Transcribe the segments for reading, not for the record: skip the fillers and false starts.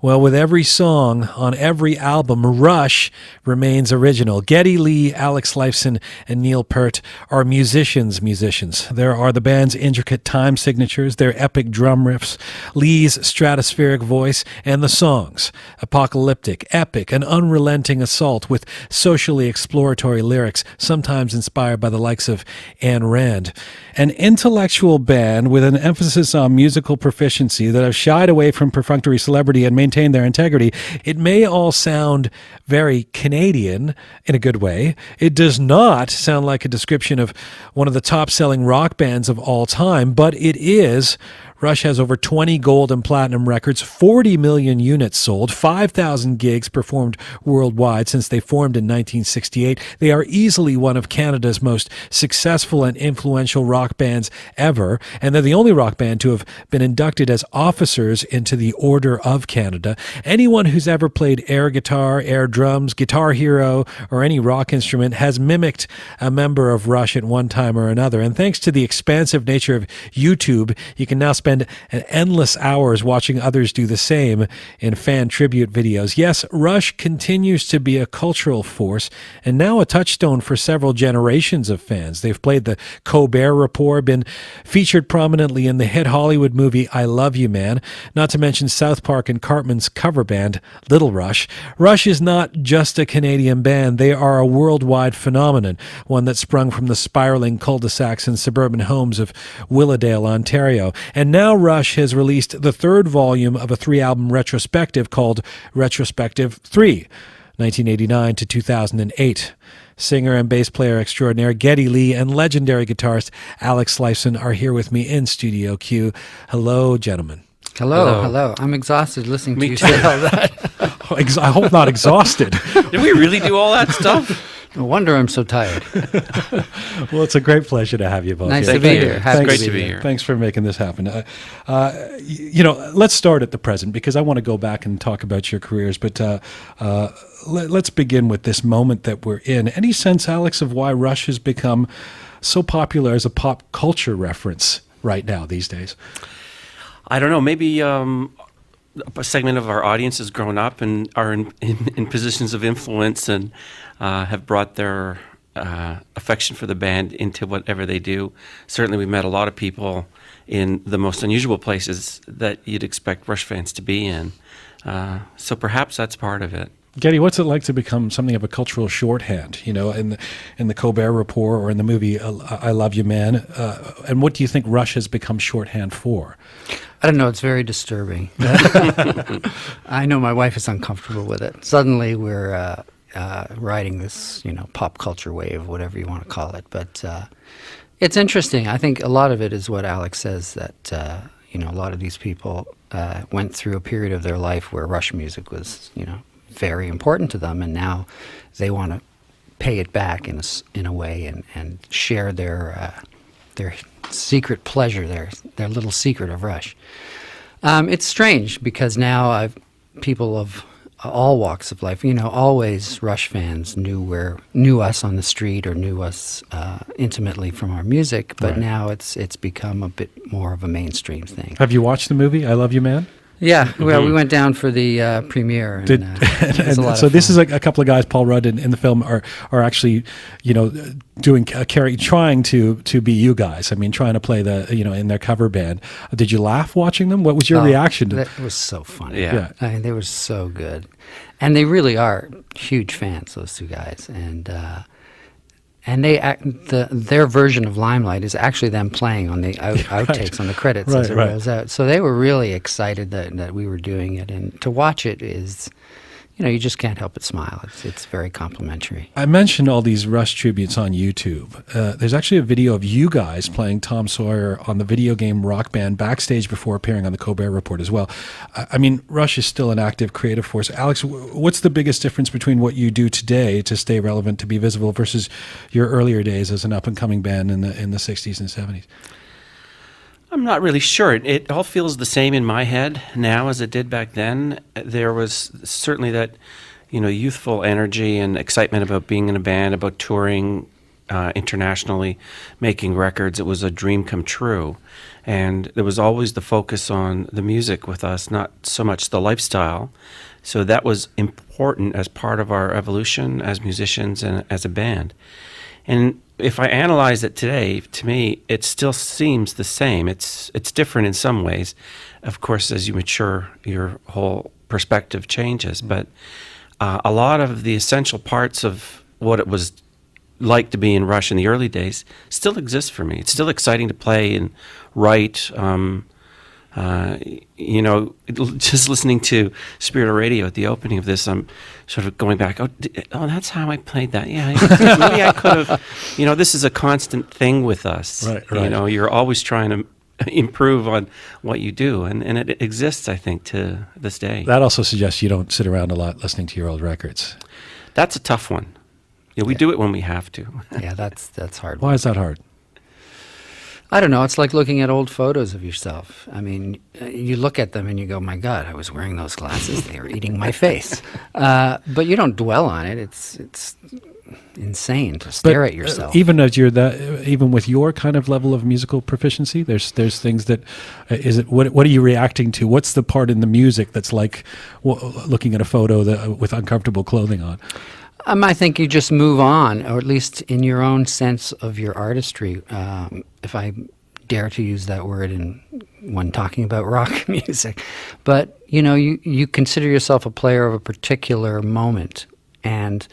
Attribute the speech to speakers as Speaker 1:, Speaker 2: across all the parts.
Speaker 1: Well, with every song on every album, Rush remains original. Geddy Lee, Alex Lifeson, and Neil Peart are musicians. There are the band's intricate time signatures, their epic drum riffs, Lee's stratospheric voice, and the songs. Apocalyptic, epic, an unrelenting assault with socially exploratory lyrics, sometimes inspired by the likes of Ayn Rand. An intellectual band with an emphasis on musical proficiency that have shied away from perfunctory celebrity and maintain their integrity. It may all sound very Canadian in a good way. It does not sound like a description of one of the top-selling rock bands of all time, but it is. Rush has over 20 gold and platinum records, 40 million units sold, 5,000 gigs performed worldwide since they formed in 1968. They are easily one of Canada's most successful and influential rock bands ever, and they're the only rock band to have been inducted as officers into the Order of Canada. Anyone who's ever played air guitar, air drums, Guitar Hero, or any rock instrument has mimicked a member of Rush at one time or another. And thanks to the expansive nature of YouTube, you can now spend endless hours watching others do the same in fan tribute videos. Yes, Rush continues to be a cultural force and now a touchstone for several generations of fans. They've played the Colbert Report, been featured prominently in the hit Hollywood movie I Love You Man, not to mention South Park and Cartman's cover band, Little Rush. Rush is not just a Canadian band. They are a worldwide phenomenon, one that sprung from the spiraling cul-de-sacs and suburban homes of Willowdale, Ontario. And now Rush has released the third volume of a 3-album retrospective called Retrospective 3, 1989 to 2008. Singer and bass player extraordinaire Geddy Lee and legendary guitarist Alex Lifeson are here with me in Studio Q. Hello, gentlemen.
Speaker 2: Hello. I'm exhausted listening to you say all that.
Speaker 1: I hope not exhausted.
Speaker 3: Did we really do all that stuff?
Speaker 2: No wonder I'm so tired.
Speaker 1: Well, it's a great pleasure to have you both.
Speaker 2: Nice
Speaker 1: here.
Speaker 2: to be here.
Speaker 3: It's great to be here.
Speaker 1: Thanks for making this happen. Let's start at the present because I want to go back and talk about your careers. But let's begin with this moment that we're in. Any sense, Alex, of why Rush has become so popular as a pop culture reference right now these days?
Speaker 3: I don't know. Maybe a segment of our audience has grown up and are in positions of influence and have brought their affection for the band into whatever they do. Certainly, we met a lot of people in the most unusual places that you'd expect Rush fans to be in. So perhaps that's part of it.
Speaker 1: Geddy, what's it like to become something of a cultural shorthand, in the Colbert Report or in the movie I Love You Man? And what do you think Rush has become shorthand for?
Speaker 2: I don't know. It's very disturbing. I know my wife is uncomfortable with it. Suddenly we're riding this, pop culture wave, whatever you want to call it. But it's interesting. I think a lot of it is what Alex says, that, a lot of these people went through a period of their life where Rush music was, very important to them, and now they want to pay it back in a way and share their secret pleasure, their little secret of Rush. It's strange because now people of all walks of life, always Rush fans knew us on the street or knew us intimately from our music, but now it's become a bit more of a mainstream thing.
Speaker 1: Have you watched the movie I Love You Man?
Speaker 2: Yeah, well, we went down for the premiere. And, it was a lot
Speaker 1: so
Speaker 2: of
Speaker 1: this
Speaker 2: fun.
Speaker 1: is a couple of guys, Paul Rudd in the film, are actually, trying to be you guys. I mean, trying to play in their cover band. Did you laugh watching them? What was your reaction to
Speaker 2: that? It was so funny.
Speaker 3: Yeah.
Speaker 2: I mean, they were so good, and they really are huge fans. Those two guys, and their version of Limelight is actually them playing on the outtakes on the credits as it rolls out. So they were really excited that we were doing it, and to watch it is, you just can't help but smile. It's very complimentary.
Speaker 1: I mentioned all these Rush tributes on YouTube. There's actually a video of you guys playing Tom Sawyer on the video game Rock Band backstage before appearing on the Colbert Report as well. I mean, Rush is still an active creative force. Alex, what's the biggest difference between what you do today to stay relevant, to be visible, versus your earlier days as an up-and-coming band in the 60s and 70s?
Speaker 3: I'm not really sure. It all feels the same in my head now as it did back then. There was certainly that, youthful energy and excitement about being in a band, about touring, internationally making records. It was a dream come true. And there was always the focus on the music with us, not so much the lifestyle. So that was important as part of our evolution as musicians and as a band. And if I analyze it today, to me, it still seems the same. It's different in some ways. Of course, as you mature, your whole perspective changes. But a lot of the essential parts of what it was like to be in Rush in the early days still exist for me. It's still exciting to play and write. Just listening to Spirit of Radio at the opening of this, I'm sort of going back, that's how I played that. Yeah, maybe I could have, this is a constant thing with us.
Speaker 1: Right.
Speaker 3: You're always trying to improve on what you do, and it exists, I think, to this day.
Speaker 1: That also suggests you don't sit around a lot listening to your old records.
Speaker 3: That's a tough one. Yeah, we do it when we have to.
Speaker 2: Yeah, that's hard.
Speaker 1: Why is that hard?
Speaker 2: I don't know. It's like looking at old photos of yourself. I mean, you look at them and you go, my God, I was wearing those glasses. They were eating my face. But you don't dwell on it. It's insane to stare at yourself.
Speaker 1: Even even with your kind of level of musical proficiency, there's things that what are you reacting to? What's the part in the music that's like looking at a photo with uncomfortable clothing on?
Speaker 2: I think you just move on, or at least in your own sense of your artistry, if I dare to use that word when talking about rock music. But, you consider yourself a player of a particular moment, and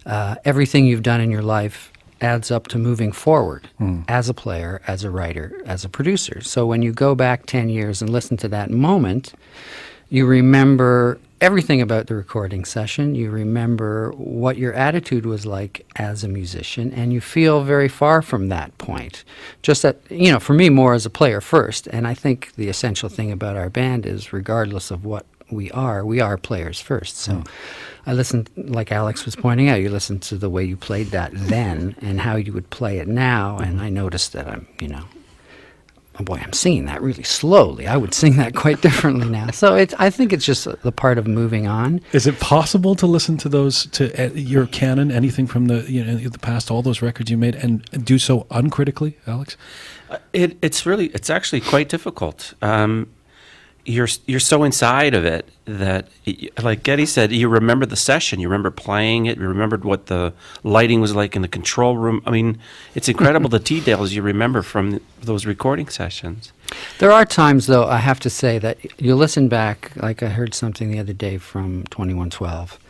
Speaker 2: everything you've done in your life adds up to moving forward as a player, as a writer, as a producer. So when you go back 10 years and listen to that moment, you remember everything about the recording session. You remember what your attitude was like as a musician, and you feel very far from that point. Just that, for me, more as a player first. And I think the essential thing about our band is, regardless of what we are players first. So I listened, like Alex was pointing out, you listen to the way you played that then and how you would play it now, and I noticed that I'm singing that really slowly. I would sing that quite differently now. So I think it's just the part of moving on.
Speaker 1: Is it possible to listen to your canon, anything from the past, all those records you made, and do so uncritically, Alex?
Speaker 3: It's actually quite difficult. You're so inside of it that, like Geddy said, you remember the session, you remember playing it, you remembered what the lighting was like in the control room. I mean, it's incredible the details you remember from those recording sessions.
Speaker 2: There are times, though, I have to say, that you listen back, like I heard something the other day from 2112,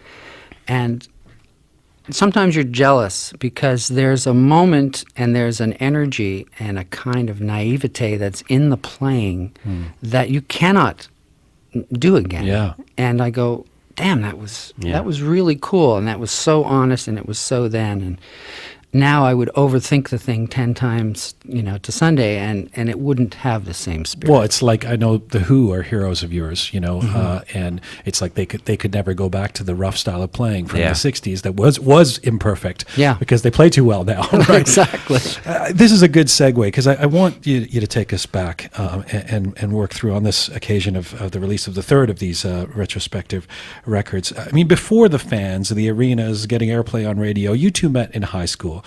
Speaker 2: and sometimes you're jealous because there's a moment and there's an energy and a kind of naivete that's in the playing that you cannot do again.
Speaker 1: Yeah.
Speaker 2: And I go, damn, that was really cool, and that was so honest, and it was so then. And now I would overthink the thing 10 times, to Sunday, and it wouldn't have the same spirit.
Speaker 1: Well, it's like, I know the Who are heroes of yours, and it's like they could never go back to the rough style of playing from the 60s that was imperfect.
Speaker 2: Yeah.
Speaker 1: Because they play too well now. Right?
Speaker 2: Exactly.
Speaker 1: This is a good segue, because I want you to take us back and work through, on this occasion of the release of the third of these retrospective records. I mean, before the fans, the arenas, getting airplay on radio, you two met in high school.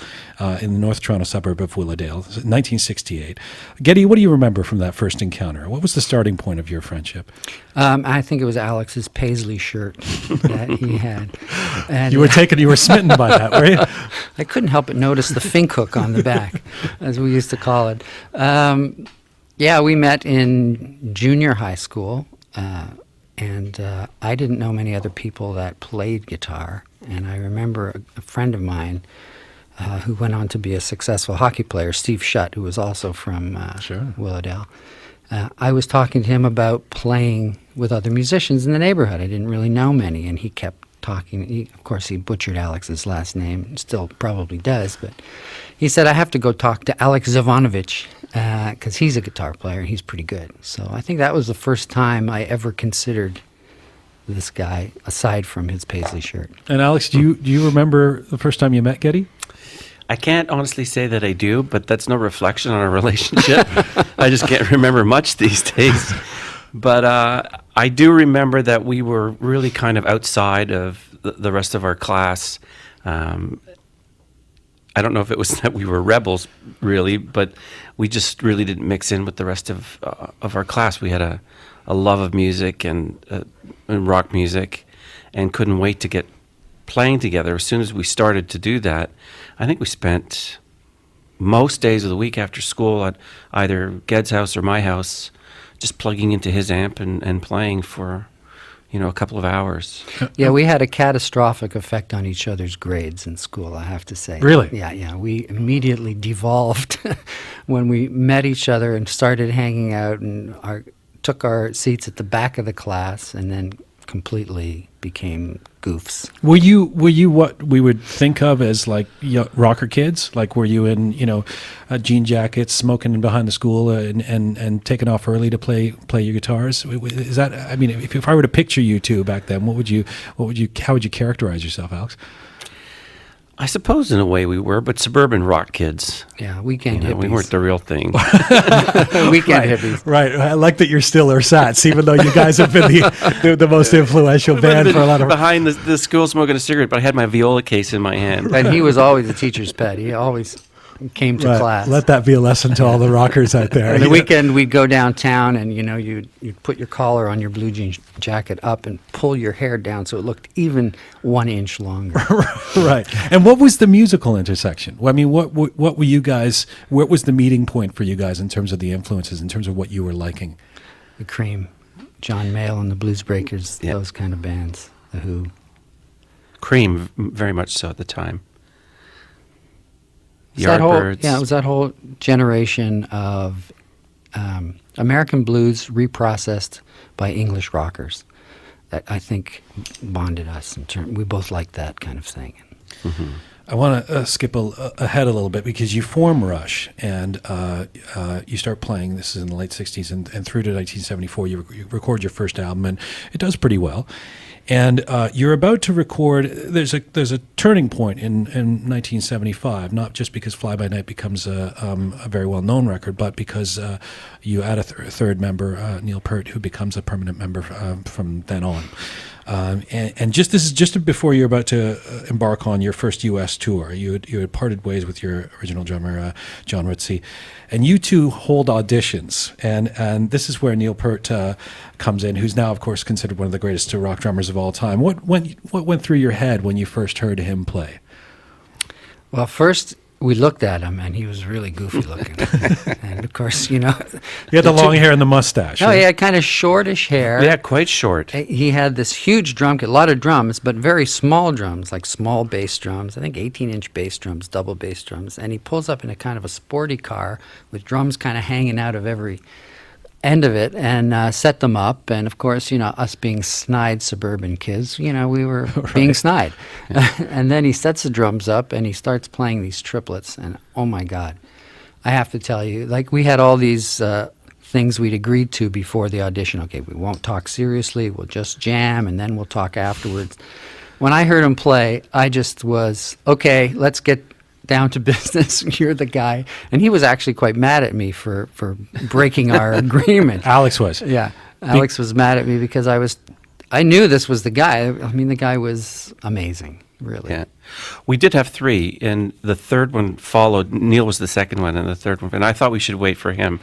Speaker 1: In the North Toronto suburb of Willowdale, 1968. Geddy, what do you remember from that first encounter? What was the starting point of your friendship?
Speaker 2: I think it was Alex's paisley shirt that he had. And
Speaker 1: You were smitten by that, were you?
Speaker 2: I couldn't help but notice the fink hook on the back, as we used to call it. We met in junior high school, and I didn't know many other people that played guitar. And I remember a friend of mine who went on to be a successful hockey player, Steve Shutt, who was also from Willowdale. I was talking to him about playing with other musicians in the neighborhood. I didn't really know many, and he kept talking. Of course, he butchered Alex's last name, still probably does, but he said, I have to go talk to Alex Zavanovich, because he's a guitar player, and he's pretty good. So I think that was the first time I ever considered this guy, aside from his paisley shirt.
Speaker 1: And Alex, do you remember the first time you met Geddy?
Speaker 3: I can't honestly say that I do, but that's no reflection on our relationship. I just can't remember much these days. But I do remember that we were really kind of outside of the rest of our class. I I don't know if it was that we were rebels, really, but we just really didn't mix in with the rest of our class. We had a love of music and rock music, and couldn't wait to get playing together. As soon as we started to do that, I think we spent most days of the week after school at either Ged's house or my house, just plugging into his amp and playing for, a couple of hours.
Speaker 2: Yeah, we had a catastrophic effect on each other's grades in school, I have to say.
Speaker 1: Really?
Speaker 2: Yeah. We immediately devolved when we met each other and started hanging out and took our seats at the back of the class, and then completely became goofs.
Speaker 1: Were you what we would think of as like rocker kids? Like, were you in jean jackets, smoking behind the school, and taking off early to play your guitars? Is that? I mean, if I were to picture you two back then, how would you characterize yourself, Alex?
Speaker 3: I suppose in a way we were, but suburban rock kids.
Speaker 2: Yeah, weekend hippies.
Speaker 3: We weren't the real thing.
Speaker 2: Weekend hippies.
Speaker 1: Right. I like that you're still ersatz, even though you guys have been the most influential band for a lot of.
Speaker 3: Behind the school smoking a cigarette, but I had my viola case in my hand.
Speaker 2: And he was always a teacher's pet. He always came to class.
Speaker 1: Let that be a lesson to all the rockers out there.
Speaker 2: On the weekend, we'd go downtown, and you'd put your collar on your blue jean jacket up and pull your hair down so it looked even 1 inch longer.
Speaker 1: Right. And what was the musical intersection? I mean, what were you guys? What was the meeting point for you guys in terms of the influences, in terms of what you were liking?
Speaker 2: The Cream, John Mayall and the Blues Breakers,
Speaker 3: Yeah.
Speaker 2: those kind of bands. The Who.
Speaker 3: Cream, very much so at the time.
Speaker 2: It was that whole generation of American blues reprocessed by English rockers that I think bonded us. We both liked that kind of thing.
Speaker 3: Mm-hmm.
Speaker 1: I want to skip ahead a little bit, because you form Rush and you start playing. This is in the late 60s and through to 1974. You record your first album, and it does pretty well. And you're about to record. There's a turning point in 1975, not just because Fly By Night becomes a very well known record, but because you add a third member, Neil Peart, who becomes a permanent member from then on. And this is just before you're about to embark on your first U.S. tour. You had parted ways with your original drummer, John Ritchie, and you two hold auditions. And this is where Neil Peart comes in, who's now, of course, considered one of the greatest rock drummers of all time. What went through your head when you first heard him play?
Speaker 2: Well, first we looked at him, and he was really goofy looking. And of course,
Speaker 1: He had the long hair and the mustache.
Speaker 2: No,
Speaker 1: right?
Speaker 2: he had kind of shortish hair.
Speaker 3: Yeah, quite short.
Speaker 2: He had this huge drum kit, a lot of drums, but very small drums, like small bass drums. I think 18-inch bass drums, double bass drums. And he pulls up in a kind of a sporty car with drums kind of hanging out of every end of it, and set them up. And of course, us being snide suburban kids, we were being snide. And then he sets the drums up and he starts playing these triplets. And oh my God, I have to tell you, like, we had all these things we'd agreed to before the audition. Okay, we won't talk seriously, we'll just jam, and then we'll talk afterwards. When I heard him play, I just was, okay, let's get down to business. You're the guy. And he was actually quite mad at me for breaking our agreement.
Speaker 1: Alex was.
Speaker 2: Yeah. Alex was mad at me because I knew this was the guy. I mean, the guy was amazing, really.
Speaker 3: Yeah. We did have three, and the third one followed. Neil was the second one, and the third one. And I thought we should wait for him.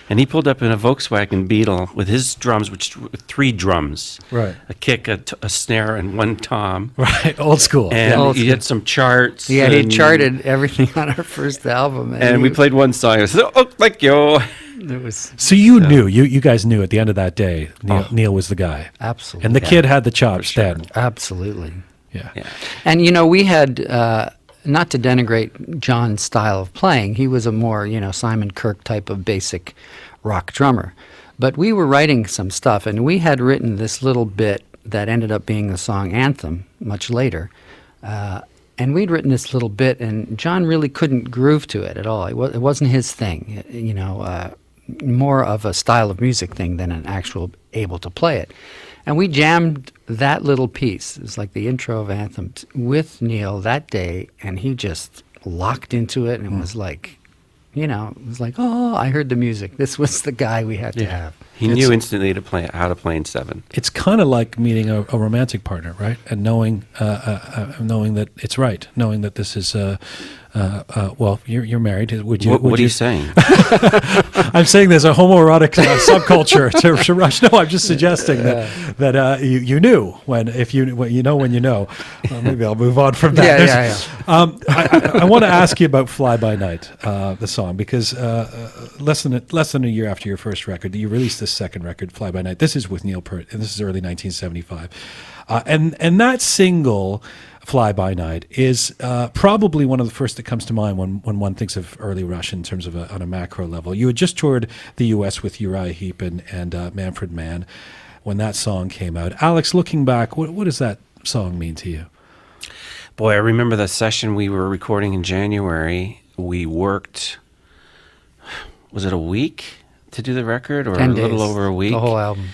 Speaker 3: And he pulled up in a Volkswagen Beetle with his drums, which were 3 drums.
Speaker 1: Right.
Speaker 3: A kick, a snare, and 1 tom.
Speaker 1: Right, old school.
Speaker 3: And he had some charts.
Speaker 2: Yeah, he
Speaker 3: and-
Speaker 2: charted everything on our first album.
Speaker 3: And we played one song. I said, "Oh, like yo."
Speaker 2: It was
Speaker 1: So you knew, you guys knew at the end of that day, Neil was the guy.
Speaker 2: absolutely.
Speaker 1: And the kid had the chops then.
Speaker 2: Absolutely.
Speaker 1: Yeah.
Speaker 3: Yeah.
Speaker 2: And, we had, not to denigrate John's style of playing, he was a more, Simon Kirke type of basic rock drummer. But we were writing some stuff, and we had written this little bit that ended up being the song Anthem much later. And we'd written this little bit, and John really couldn't groove to it at all. It wasn't his thing, more of a style of music thing than an actual able to play it. And we jammed that little piece, it was like the intro of Anthem, with Neil that day, and he just locked into it, and it was like, oh, I heard the music. This was the guy we had to have.
Speaker 3: He knew instantly how to play in 7.
Speaker 1: It's kind of like meeting a romantic partner, right? And knowing that it's right, knowing that this is Well, you're married. Would you?
Speaker 3: What are you saying?
Speaker 1: I'm saying there's a homoerotic subculture to Rush. No, I'm just suggesting that you knew when you know. Maybe I'll move on from that. I want to ask you about "Fly By Night," the song, because less than a year after your first record, you released this second record, "Fly By Night." This is with Neil Peart, and this is early 1975, and that single, "Fly By Night," is probably one of the first that comes to mind when one thinks of early Rush in terms of on a macro level. You had just toured the U.S. with Uriah Heep and Manfred Mann when that song came out. Alex, looking back, what does that song mean to you?
Speaker 3: Boy, I remember the session we were recording in January. We worked, was it a week to do the record, or
Speaker 2: 10
Speaker 3: a
Speaker 2: days,
Speaker 3: little over a week?
Speaker 2: the whole album.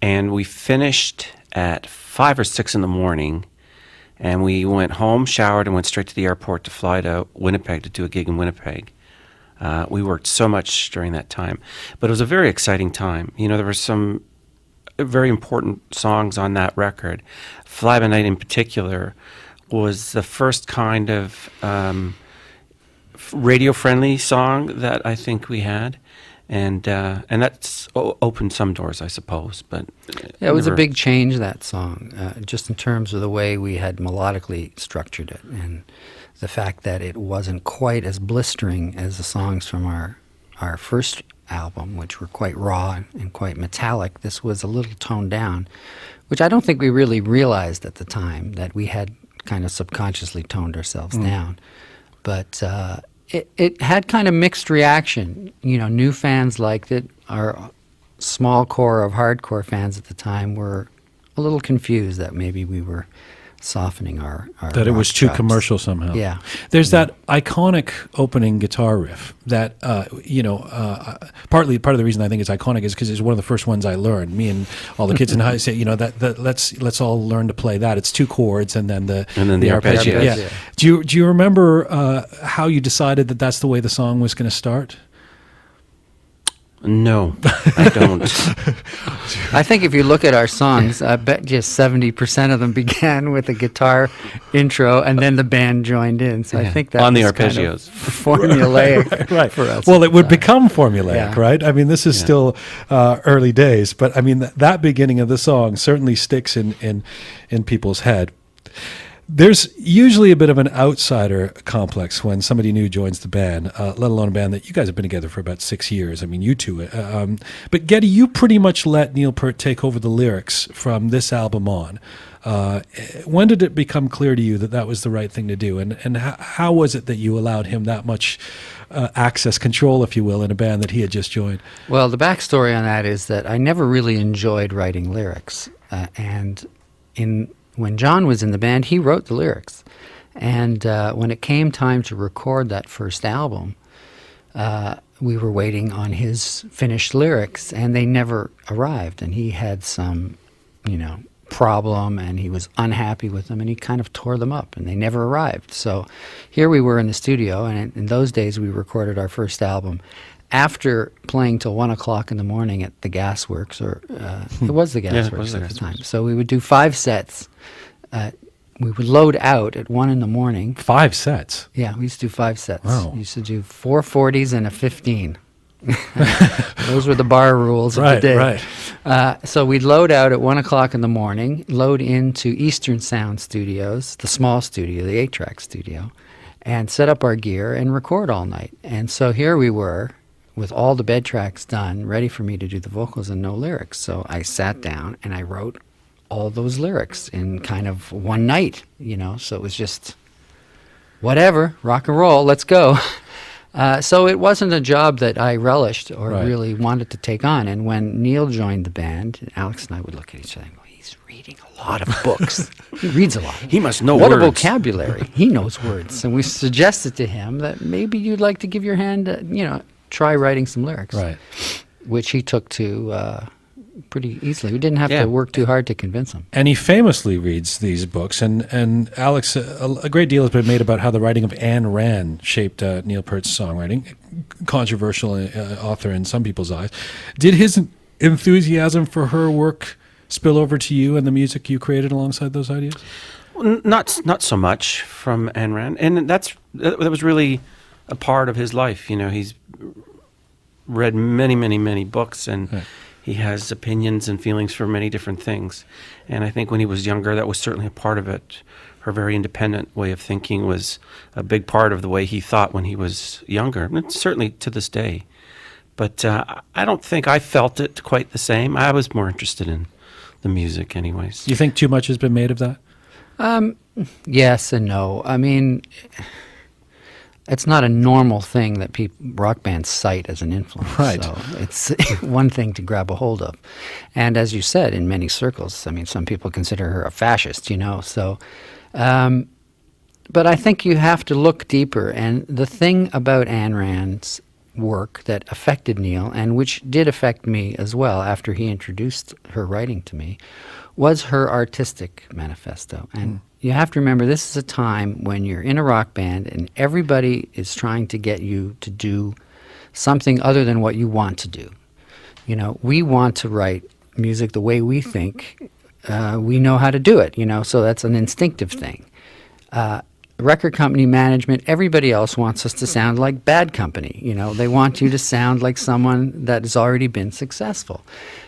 Speaker 3: And we finished at 5 or 6 in the morning. And we went home, showered, and went straight to the airport to fly to Winnipeg to do a gig in Winnipeg. We worked so much during that time. But it was a very exciting time. You know, there were some very important songs on that record. "Fly By Night" in particular was the first kind of radio-friendly song that I think we had. And that's opened some doors, I suppose. But
Speaker 2: Yeah, it was a big change, that song, just in terms of the way we had melodically structured it, and the fact that it wasn't quite as blistering as the songs from our first album, which were quite raw and quite metallic. This was a little toned down, which I don't think we really realized at the time, that we had kind of subconsciously toned ourselves down. But it had kind of mixed reaction. You know, new fans liked it. Our small core of hardcore fans at the time were a little confused that maybe we were softening our
Speaker 1: That it was
Speaker 2: rock
Speaker 1: too
Speaker 2: chops.
Speaker 1: commercial somehow.
Speaker 2: Yeah.
Speaker 1: There's that iconic opening guitar riff that, part of the reason I think it's iconic is because it's one of the first ones I learned. Me and all the kids in high school, that let's all learn to play that. It's 2 chords and then the
Speaker 3: arpeggio.
Speaker 1: Yeah.
Speaker 2: Yeah.
Speaker 1: Do you remember how you decided that that's the way the song was going to start?
Speaker 3: No, I don't.
Speaker 2: I think if you look at our songs, I bet just 70% of them began with a guitar intro, and then the band joined in. So I think that
Speaker 3: On the
Speaker 2: was kind of
Speaker 3: arpeggios.
Speaker 2: formulaic
Speaker 1: Right.
Speaker 2: for us.
Speaker 1: Well, it would become formulaic,
Speaker 2: Yeah.
Speaker 1: right? I mean, this is still early days, but I mean, that beginning of the song certainly sticks in people's head. There's usually a bit of an outsider complex when somebody new joins the band, let alone a band that you guys have been together for about 6 years. I mean, you two. But Geddy, you pretty much let Neil Peart take over the lyrics from this album on. When did it become clear to you that that was the right thing to do? And how was it that you allowed him that much access, control, if you will, in a band that he had just joined?
Speaker 2: Well, the backstory on that is that I never really enjoyed writing lyrics. When John was in the band, he wrote the lyrics. And when it came time to record that first album, we were waiting on his finished lyrics, and they never arrived. And he had some, problem, and he was unhappy with them, and he kind of tore them up, and they never arrived. So here we were in the studio, and in those days we recorded our first album after playing till 1 o'clock in the morning at the Gasworks, or it was the Gasworks
Speaker 3: it was the
Speaker 2: at the time.
Speaker 3: Gasworks.
Speaker 2: So we would do 5 sets. We would load out at 1 in the morning.
Speaker 1: 5 sets.
Speaker 2: Yeah, we used to do 5 sets.
Speaker 1: Wow.
Speaker 2: We used to do 4 40s and a 15. Those were the bar rules of
Speaker 1: Right,
Speaker 2: the day.
Speaker 1: right.
Speaker 2: So we'd load out at 1 o'clock in the morning, load into Eastern Sound Studios, the small studio, the 8-track studio, and set up our gear and record all night. And so here we were with all the bed tracks done, ready for me to do the vocals and no lyrics. So I sat down and I wrote all those lyrics in kind of one night, so it was just whatever, rock and roll, let's go. So it wasn't a job that I relished or
Speaker 1: Right.
Speaker 2: really wanted to take on. And when Neil joined the band, Alex and I would look at each other and go, he's reading a lot of books. He reads a lot.
Speaker 3: He must know
Speaker 2: What
Speaker 3: words.
Speaker 2: a vocabulary. He knows words. And we suggested to him that maybe you'd like to give your hand, try writing some lyrics.
Speaker 1: Right.
Speaker 2: Which he took to pretty easily. We didn't have
Speaker 3: Yeah.
Speaker 2: to work too hard to convince him.
Speaker 1: And he famously reads these books. And Alex, a great deal has been made about how the writing of Ayn Rand shaped Neil Peart's songwriting. Controversial author in some people's eyes. Did his enthusiasm for her work spill over to you and the music you created alongside those ideas?
Speaker 3: Not so much from Ayn Rand, and that was really a part of his life. You know, he's read many books, and
Speaker 1: Right.
Speaker 3: he has opinions and feelings for many different things. And I think when he was younger, that was certainly a part of it. Her very independent way of thinking was a big part of the way he thought when he was younger, and it's certainly to this day. But I don't think I felt it quite the same. I was more interested in the music, anyways.
Speaker 1: Do you think too much has been made of that?
Speaker 2: Yes and no. I mean, it's not a normal thing that rock bands cite as an influence.
Speaker 1: Right.
Speaker 2: So it's one thing to grab a hold of. And as you said, in many circles, I mean, some people consider her a fascist, you know. So, but I think you have to look deeper. And the thing about Ayn Rand's work that affected Neil, and which did affect me as well after he introduced her writing to me, was her artistic manifesto. And you have to remember, this is a time when you're in a rock band and everybody is trying to get you to do something other than what you want to do. You know, we want to write music the way we think we know how to do it, you know, so that's an instinctive thing. Record company management, everybody else wants us to sound like Bad Company. You know, they want you to sound like someone that has already been successful.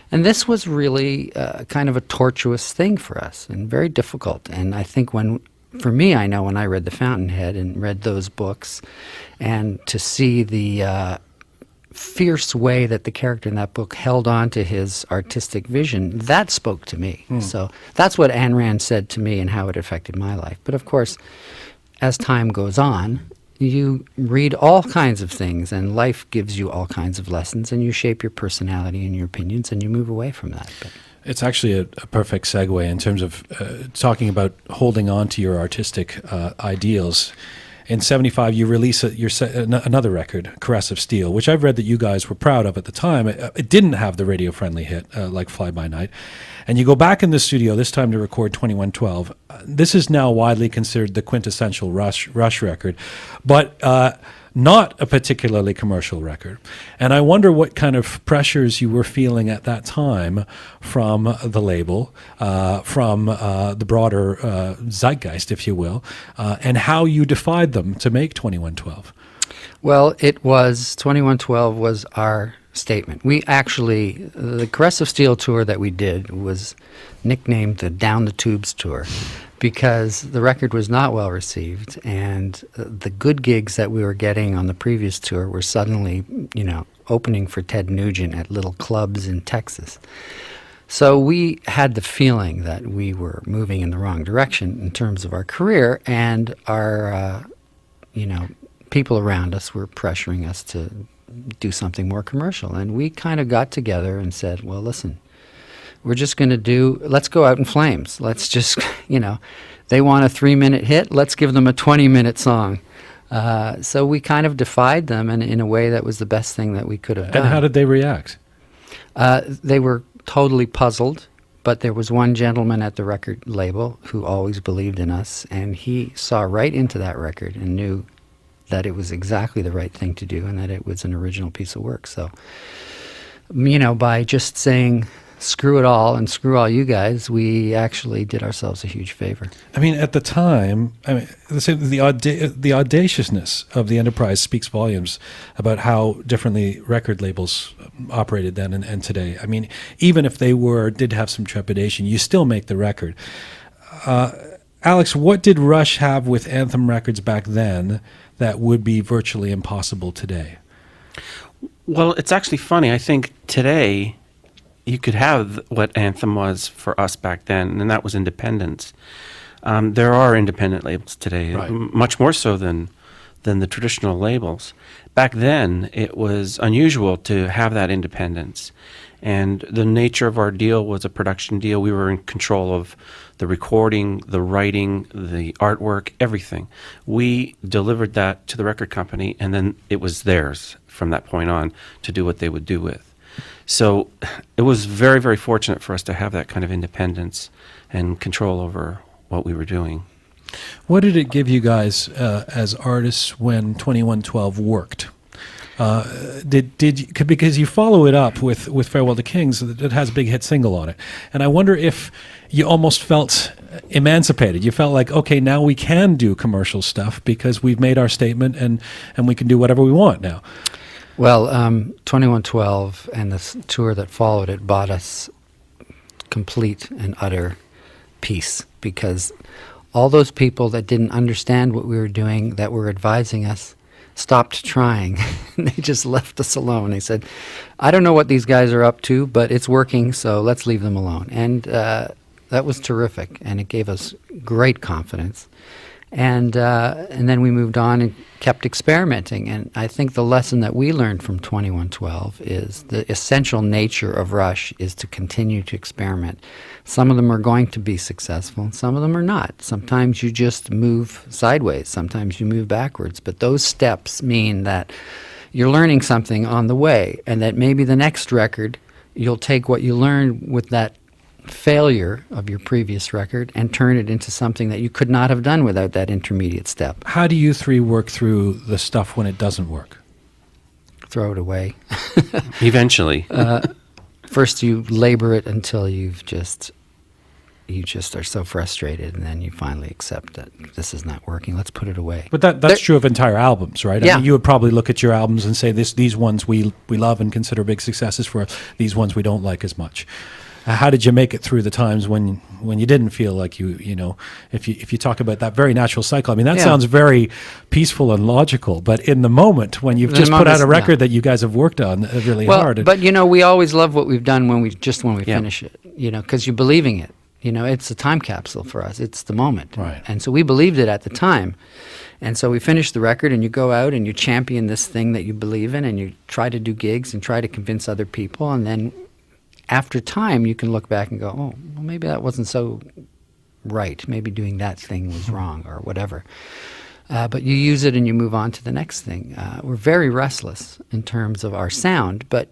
Speaker 2: And this was really kind of a tortuous thing for us and very difficult. And I think for me, I know when I read The Fountainhead and read those books, and to see the fierce way that the character in that book held on to his artistic vision, that spoke to me. So that's what Ayn Rand said to me and how it affected my life. But of course, as time goes on, you read all kinds of things, and life gives you all kinds of lessons, and you shape your personality and your opinions, and you move away from that. But
Speaker 1: It's actually a perfect segue in terms of talking about holding on to your artistic ideals. In '75, you release another record, Caress of Steel, which I've read that you guys were proud of at the time. It didn't have the radio-friendly hit like Fly By Night. And you go back in the studio, this time to record 2112. This is now widely considered the quintessential Rush record, but not a particularly commercial record. And I wonder what kind of pressures you were feeling at that time from the label, from the broader zeitgeist, if you will, and how you defied them to make 2112.
Speaker 2: well, 2112 was our statement. We actually, the Caress of Steel tour that we did was nicknamed the Down the Tubes tour, because the record was not well received, and the good gigs that we were getting on the previous tour were suddenly, you know, opening for Ted Nugent at little clubs in Texas. So we had the feeling that we were moving in the wrong direction in terms of our career, and our, you know, people around us were pressuring us to do something more commercial. And we kind of got together and said, well, listen, we're just going to let's go out in flames. Let's just, you know, they want a 3-minute hit, let's give them a 20-minute song. So we kind of defied them, and in a way that was the best thing that we could have done.
Speaker 1: And how did they react?
Speaker 2: They were totally puzzled, but there was one gentleman at the record label who always believed in us, and he saw right into that record and knew that it was exactly the right thing to do and that it was an original piece of work. So, you know, by just saying, screw it all and screw all you guys, we actually did ourselves a huge favor.
Speaker 1: I mean, at the time, I mean, the audaciousness of the enterprise speaks volumes about how differently record labels operated then and today. I mean, even if they did have some trepidation, you still make the record. Alex, what did Rush have with Anthem Records back then that would be virtually impossible today?
Speaker 3: Well, it's actually funny. I think today you could have what Anthem was for us back then, and that was independence. There are independent labels today,
Speaker 1: Right.
Speaker 3: Much more so than the traditional labels. Back then, it was unusual to have that independence. And the nature of our deal was a production deal. We were in control of the recording, the writing, the artwork, everything. We delivered that to the record company, and then it was theirs from that point on to do what they would do with. So it was very, very fortunate for us to have that kind of independence and control over what we were doing.
Speaker 1: What did it give you guys as artists when 2112 worked? Because you follow it up with Farewell to Kings that has a big hit single on it, and I wonder if you almost felt emancipated. You felt like, okay, now we can do commercial stuff because we've made our statement and we can do whatever we want now.
Speaker 2: Well, 2112 and the tour that followed it bought us complete and utter peace, because all those people that didn't understand what we were doing, that were advising us, stopped trying. They just left us alone. They said, I don't know what these guys are up to, but it's working, so let's leave them alone. And that was terrific, and it gave us great confidence. And then we moved on and kept experimenting. And I think the lesson that we learned from 2112 is the essential nature of Rush is to continue to experiment. Some of them are going to be successful, and some of them are not. Sometimes you just move sideways, sometimes you move backwards. But those steps mean that you're learning something on the way, and that maybe the next record, you'll take what you learned with that failure of your previous record and turn it into something that you could not have done without that intermediate step.
Speaker 1: How do you three work through the stuff when it doesn't work?
Speaker 2: Throw it away.
Speaker 3: Eventually.
Speaker 2: First you labor it until you just are so frustrated, and then you finally accept that this is not working. Let's put it away.
Speaker 1: But that's true of entire albums, right?
Speaker 2: Yeah.
Speaker 1: I mean, you would probably look at your albums and say, these ones we love and consider big successes for us. These ones we don't like as much. How did you make it through the times when you didn't feel like you know, if you talk about that very natural cycle? I mean, that sounds very peaceful and logical, but in the moment when you've just put out a record that you guys have worked on really hard.
Speaker 2: But you know, we always love what we've done when we
Speaker 3: Yeah.
Speaker 2: finish it, you know, because you're believing it. You know, it's a time capsule for us. It's the moment.
Speaker 1: Right.
Speaker 2: And so we believed it at the time. And so we finished the record, and you go out and you champion this thing that you believe in, and you try to do gigs and try to convince other people, and then after time, you can look back and go, oh, well, maybe that wasn't so right. Maybe doing that thing was wrong or whatever. But you use it and you move on to the next thing. We're very restless in terms of our sound, but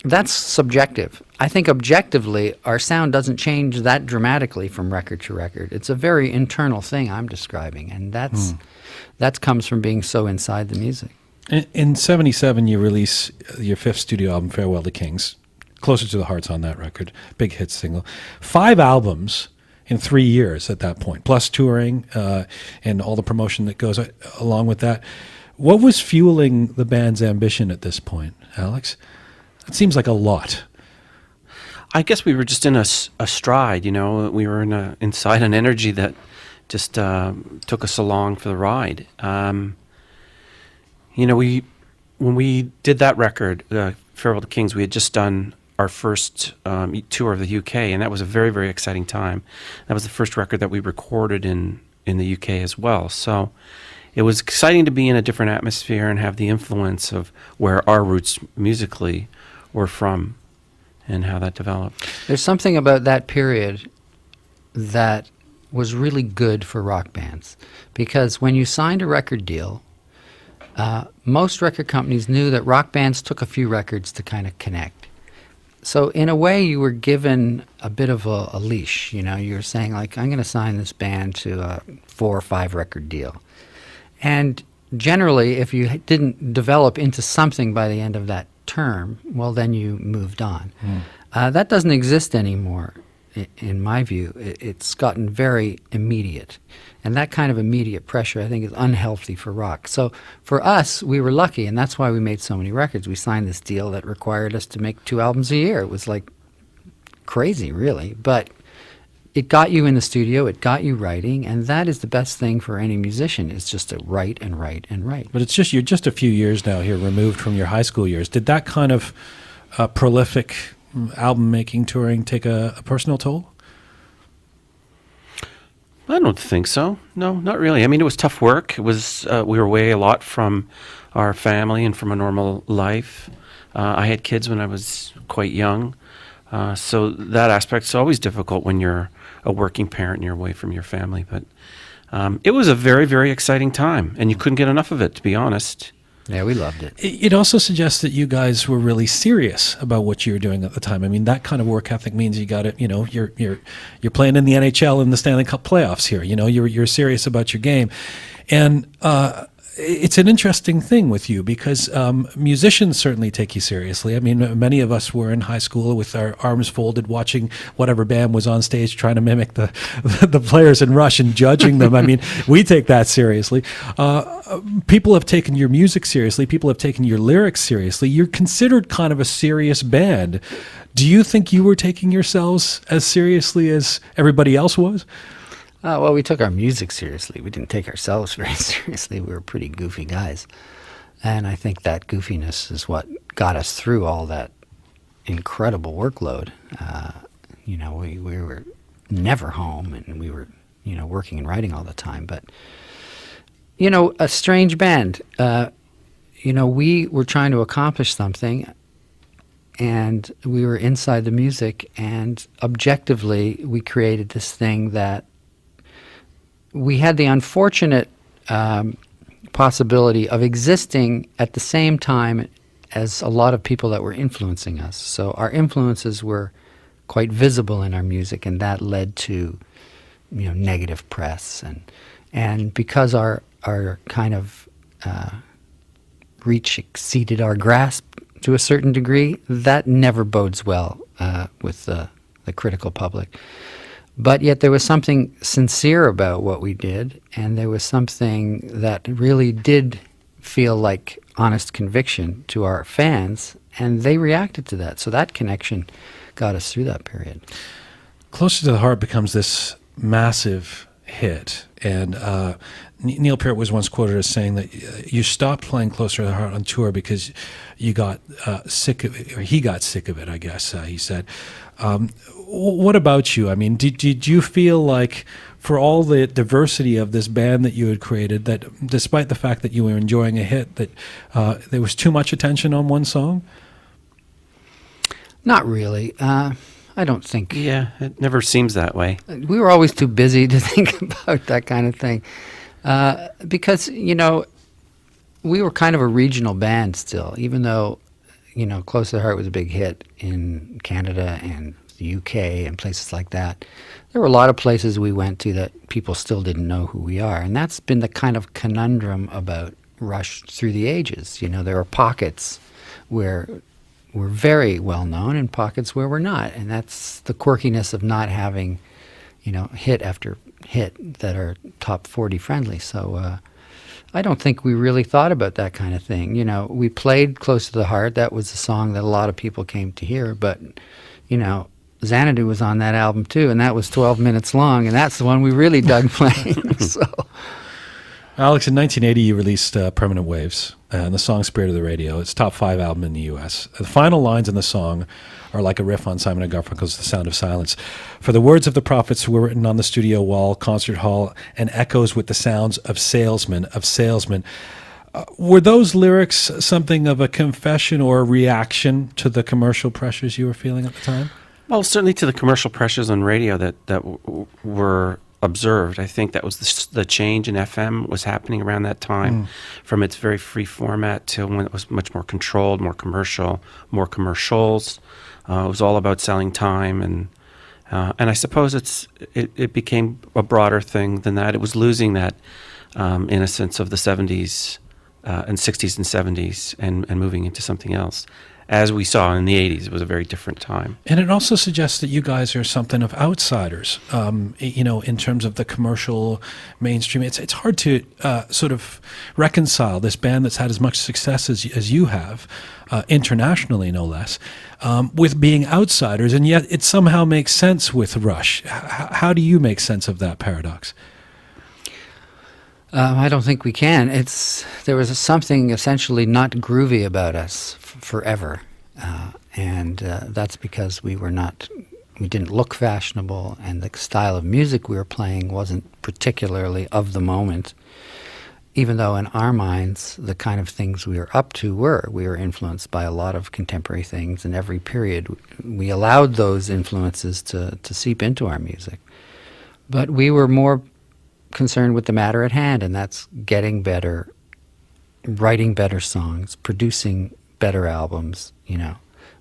Speaker 2: that's subjective. I think objectively, our sound doesn't change that dramatically from record to record. It's a very internal thing I'm describing, and that comes from being so inside the music.
Speaker 1: In 77, you release your fifth studio album, Farewell to Kings. Closer to the Heart's on that record. Big hit single. 5 albums in 3 years at that point, plus touring and all the promotion that goes along with that. What was fueling the band's ambition at this point, Alex? It seems like a lot.
Speaker 3: I guess we were just in a stride, you know. We were inside an energy that just took us along for the ride. You know, when we did that record, Farewell to Kings, we had just done our first tour of the UK, and that was a very, very exciting time. That was the first record that we recorded in the UK as well. So it was exciting to be in a different atmosphere and have the influence of where our roots musically were from and how that developed.
Speaker 2: There's something about that period that was really good for rock bands, because when you signed a record deal, most record companies knew that rock bands took a few records to kind of connect. So in a way, you were given a bit of a leash. You know, you were saying, like, I'm going to sign this band to a 4 or 5 record deal. And generally, if you didn't develop into something by the end of that term, well, then you moved on. That doesn't exist anymore, in my view. It's gotten very immediate. And that kind of immediate pressure, I think, is unhealthy for rock. So for us, we were lucky, and that's why we made so many records. We signed this deal that required us to make 2 albums a year. It was like crazy, really. But it got you in the studio, it got you writing, and that is the best thing for any musician, is just to write and write and write.
Speaker 1: But you're just a few years now here removed from your high school years. Did that kind of prolific album making, touring take a personal toll?
Speaker 3: I don't think so. No, not really. I mean, it was tough work. It was we were away a lot from our family and from a normal life. I had kids when I was quite young, so that aspect's always difficult when you're a working parent and you're away from your family. But it was a very, very exciting time, and you couldn't get enough of it, to be honest.
Speaker 2: Yeah, we loved it.
Speaker 1: It also suggests that you guys were really serious about what you were doing at the time. I mean, that kind of work ethic means you got it. You know, you're playing in the NHL in the Stanley Cup playoffs here. You know, you're serious about your game, and it's an interesting thing with you because musicians certainly take you seriously. I mean, many of us were in high school with our arms folded, watching whatever band was on stage, trying to mimic the players in Rush and judging them. I mean, we take that seriously. People have taken your music seriously. People have taken your lyrics seriously. You're considered kind of a serious band. Do you think you were taking yourselves as seriously as everybody else was?
Speaker 2: Well, we took our music seriously. We didn't take ourselves very seriously. We were pretty goofy guys. And I think that goofiness is what got us through all that incredible workload. We were never home, and we were, working and writing all the time. But, a strange band. We were trying to accomplish something, and we were inside the music, and objectively, we created this thing that we had the unfortunate possibility of existing at the same time as a lot of people that were influencing us. So our influences were quite visible in our music, and that led to, negative press. And because our kind of reach exceeded our grasp to a certain degree, that never bodes well with the critical public. But yet there was something sincere about what we did, and there was something that really did feel like honest conviction to our fans, and they reacted to that. So that connection got us through that period.
Speaker 1: Closer to the Heart becomes this massive hit, and Neil Peart was once quoted as saying that you stopped playing Closer to the Heart on tour because you got sick of it, or he got sick of it, I guess, he said. What about you? I mean, did you feel like, for all the diversity of this band that you had created, that despite the fact that you were enjoying a hit, that there was too much attention on one song?
Speaker 2: Not really. I don't think.
Speaker 3: Yeah, it never seems that way.
Speaker 2: We were always too busy to think about that kind of thing. Because, we were kind of a regional band still, even though, Close to the Heart was a big hit in Canada and the UK and places like that. There were a lot of places we went to that people still didn't know who we are. And that's been the kind of conundrum about Rush through the ages. There are pockets where we're very well known and pockets where we're not. And that's the quirkiness of not having, hit after hit that are top 40 friendly. So I don't think we really thought about that kind of thing. We played Close to the Heart. That was a song that a lot of people came to hear. But, Xanadu was on that album too, and that was 12 minutes long, and that's the one we really dug playing. So,
Speaker 1: Alex, in 1980, you released Permanent Waves and the song Spirit of the Radio. It's top 5 album in the U.S. The final lines in the song are like a riff on Simon & Garfunkel's The Sound of Silence. For the words of the prophets were written on the studio wall, concert hall, and echoes with the sounds of salesmen. Were those lyrics something of a confession or a reaction to the commercial pressures you were feeling at the time?
Speaker 3: Well, certainly to the commercial pressures on radio that were observed. I think that was the change in FM was happening around that time, from its very free format to when it was much more controlled, more commercial, more commercials. It was all about selling time, and I suppose it became a broader thing than that. It was losing that innocence of the 70s and 60s and 70s and moving into something else. As we saw in the 80s, it was a very different time.
Speaker 1: And it also suggests that you guys are something of outsiders, in terms of the commercial mainstream. It's hard to sort of reconcile this band that's had as much success as you have, internationally no less, with being outsiders, and yet it somehow makes sense with Rush. How do you make sense of that paradox?
Speaker 2: I don't think we can. There was something essentially not groovy about us forever, and that's because we didn't look fashionable, and the style of music we were playing wasn't particularly of the moment. Even though in our minds, the kind of things we were up to we were influenced by a lot of contemporary things. In every period, we allowed those influences to seep into our music, but we were more concerned with the matter at hand, and that's getting better, writing better songs, producing better albums,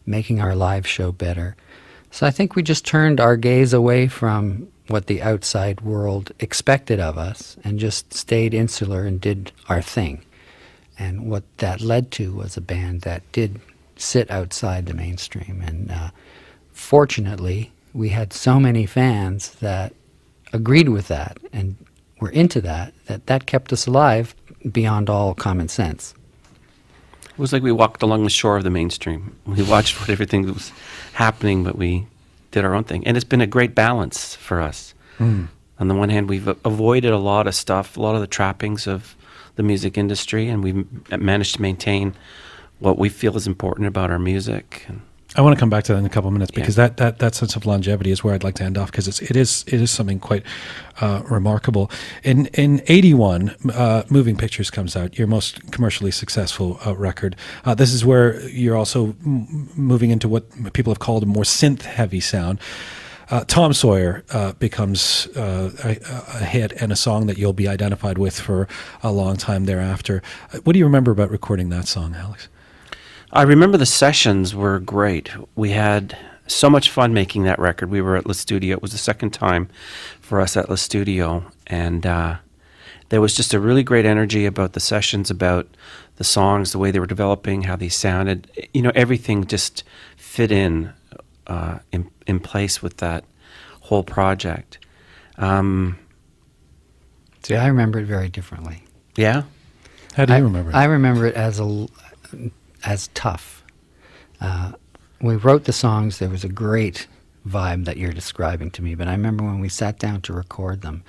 Speaker 2: making our live show better. So I think we just turned our gaze away from what the outside world expected of us and just stayed insular and did our thing. And what that led to was a band that did sit outside the mainstream. And fortunately, we had so many fans that agreed with that and were into that kept us alive beyond all common sense.
Speaker 3: It was like we walked along the shore of the mainstream. We watched what everything that was happening, but we did our own thing. And it's been a great balance for us. On the one hand, we've avoided a lot of stuff, a lot of the trappings of the music industry, and we've managed to maintain what we feel is important about our music. And
Speaker 1: I want to come back to that in a couple of minutes because that sense of longevity is where I'd like to end off because it is something quite remarkable. In '81, Moving Pictures comes out, your most commercially successful record. This is where you're also moving into what people have called a more synth-heavy sound. Tom Sawyer becomes a hit and a song that you'll be identified with for a long time thereafter. What do you remember about recording that song, Alex?
Speaker 3: I remember the sessions were great. We had so much fun making that record. We were at Le Studio. It was the second time for us at Le Studio. And there was just a really great energy about the sessions, about the songs, the way they were developing, how they sounded. You know, everything just fit in place with that whole project.
Speaker 2: See, I remember it very differently.
Speaker 3: Yeah?
Speaker 1: How do you remember it?
Speaker 2: I remember it as tough. We wrote the songs. There was a great vibe that you're describing to me, but I remember when we sat down to record them,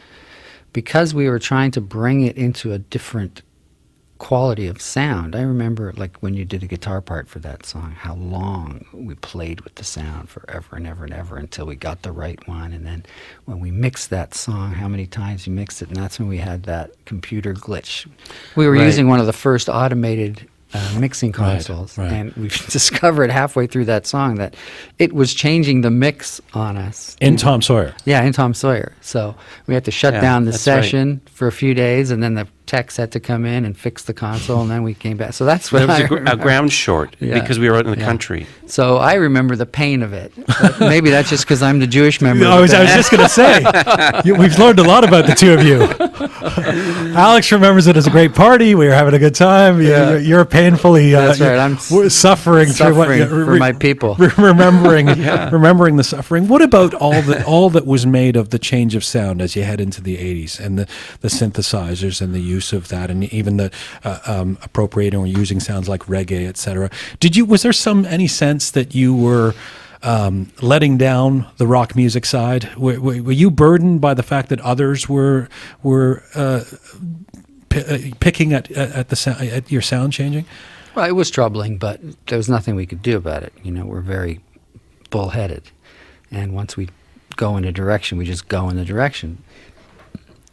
Speaker 2: because we were trying to bring it into a different quality of sound. I remember, like, when you did a guitar part for that song, how long we played with the sound forever and ever and ever until we got the right one. And then when we mixed that song, how many times you mixed it, and that's when we had that computer glitch. We were
Speaker 3: Right.
Speaker 2: using one of the first automated mixing consoles,
Speaker 1: right.
Speaker 2: and we discovered halfway through that song that it was changing the mix on us.
Speaker 1: In Tom Sawyer.
Speaker 2: Yeah, in Tom Sawyer. So we had to shut
Speaker 3: Yeah,
Speaker 2: down the
Speaker 3: that's right.
Speaker 2: session for a few days, and then the techs had to come in and fix the console, and then we came back. So that's what
Speaker 3: There was
Speaker 2: I
Speaker 3: a
Speaker 2: remember.
Speaker 3: ground short
Speaker 2: Yeah.
Speaker 3: because we were out in the
Speaker 2: Yeah.
Speaker 3: country.
Speaker 2: So I remember the pain of it. But maybe that's just because I'm the Jewish member. of
Speaker 1: I
Speaker 2: the
Speaker 1: was
Speaker 2: band.
Speaker 1: just going to say, we've learned a lot about the two of you. Alex remembers it as a great party. We were having a good time.
Speaker 2: Yeah.
Speaker 1: You're painfully
Speaker 2: That's right. I'm
Speaker 1: suffering through what
Speaker 2: suffering for my people.
Speaker 1: remembering the suffering. What about all that was made of the change of sound as you head into the 80s and the synthesizers and the use of that, and even the appropriating or using sounds like reggae, etc. Was there any sense that you were letting down the rock music side? Were you burdened by the fact that others were picking at your sound changing?
Speaker 2: Well, it was troubling, but there was nothing we could do about it. You know, we're very bullheaded, and once we go in a direction, we just go in the direction.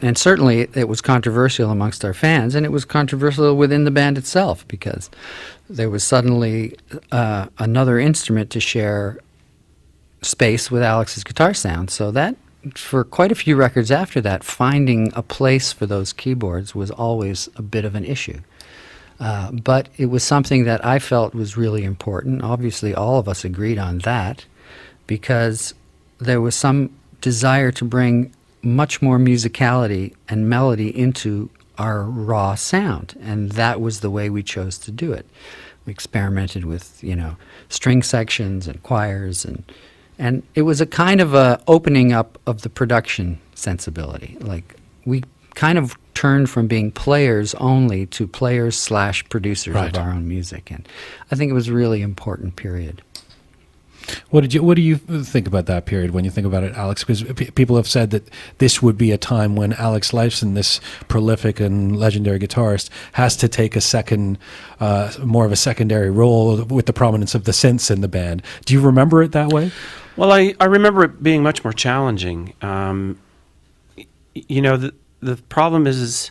Speaker 2: And certainly it was controversial amongst our fans, and it was controversial within the band itself, because there was suddenly another instrument to share space with Alex's guitar sound. So that, for quite a few records after that, finding a place for those keyboards was always a bit of an issue. But it was something that I felt was really important. Obviously, all of us agreed on that, because there was some desire to bring much more musicality and melody into our raw sound, and that was the way we chose to do it. We experimented with, string sections and choirs, and it was a kind of a opening up of the production sensibility. Like, we kind of turned from being players only to players/producers
Speaker 1: Right.
Speaker 2: of our own music, and I think it was a really important period.
Speaker 1: What do you think about that period when you think about it, Alex? Because people have said that this would be a time when Alex Lifeson, this prolific and legendary guitarist, has to take more of a secondary role with the prominence of the synths in the band. Do you remember it that way?
Speaker 3: Well, I remember it being much more challenging. The problem is